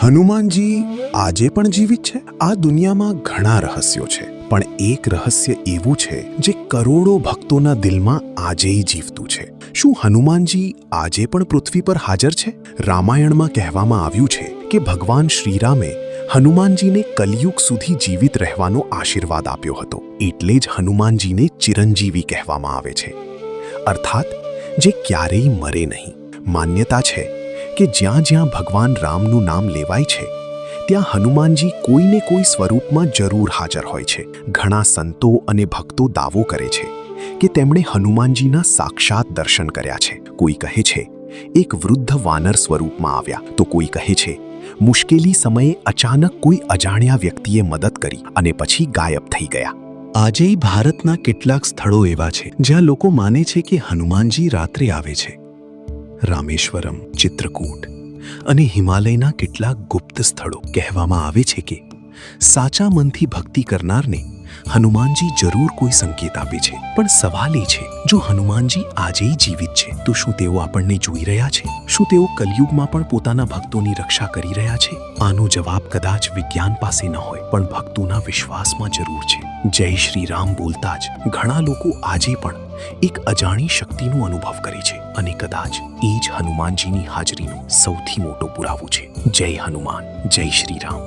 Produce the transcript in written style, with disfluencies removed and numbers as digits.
હનુમાનજી આજે પણ જીવિત છે? આ દુનિયામાં ઘણા રહસ્યો છે, પણ એક રહસ્ય એવું છે જે કરોડો ભક્તોના દિલમાં આજેય જીવતું છે. શું હનુમાનજી આજે પણ પૃથ્વી પર હાજર છે? રામાયણમાં કહેવામાં આવ્યું છે કે ભગવાન શ્રીરામે હનુમાનજીને કલિયુગ સુધી જીવિત રહેવાનો આશીર્વાદ આપ્યો હતો. એટલે જ હનુમાનજીને ચિરંજીવી કહેવામાં આવે છે, અર્થાત જે ક્યારેય મરે નહીં. માન્યતા છે કે જ્યાં જ્યાં ભગવાન રામનું નામ લેવાય છે ત્યાં હનુમાનજી કોઈને કોઈ સ્વરૂપમાં જરૂર હાજર હોય છે. ઘણા સંતો અને ભક્તો દાવો કરે છે કે તેમણે હનુમાનજીના સાક્ષાત દર્શન કર્યા છે. કોઈ કહે છે એક વૃદ્ધ વાનર સ્વરૂપમાં આવ્યા, તો કોઈ કહે છે મુશ્કેલી સમયે અચાનક કોઈ અજાણ્યા વ્યક્તિએ મદદ કરી અને પછી ગાયબ થઈ ગયા. આજેય ભારતના કેટલાક સ્થળો એવા છે જ્યાં લોકો માને છે કે હનુમાનજી રાત્રે આવે છે. રામેશ્વરમ, ચિત્રકૂટ અને હિમાલયના કેટલાક ગુપ્ત સ્થળો. કહેવામાં આવે છે કે સાચા મનથી ભક્તિ કરનારને હનુમાનજી જરૂર કોઈ સંકેત આપે છે. પણ સવાલ એ છે, જો હનુમાનજી આજેય જીવિત છે તો શું તેઓ આપણને જોઈ રહ્યા છે? શું તેઓ કલયુગમાં પણ પોતાના ભક્તોની રક્ષા કરી રહ્યા છે? આનો જવાબ કદાચ વિજ્ઞાન પાસે ન હોય, પણ ભક્તોના વિશ્વાસમાં જરૂર છે. જય શ્રી રામ બોલતા જ ઘણા લોકો આજે પણ એક અજાણી શક્તિનો અનુભવ કરે છે, અને કદાચ એ જ હનુમાનજીની હાજરીનો સૌથી મોટો પુરાવો છે. જય હનુમાન, જય શ્રી રામ.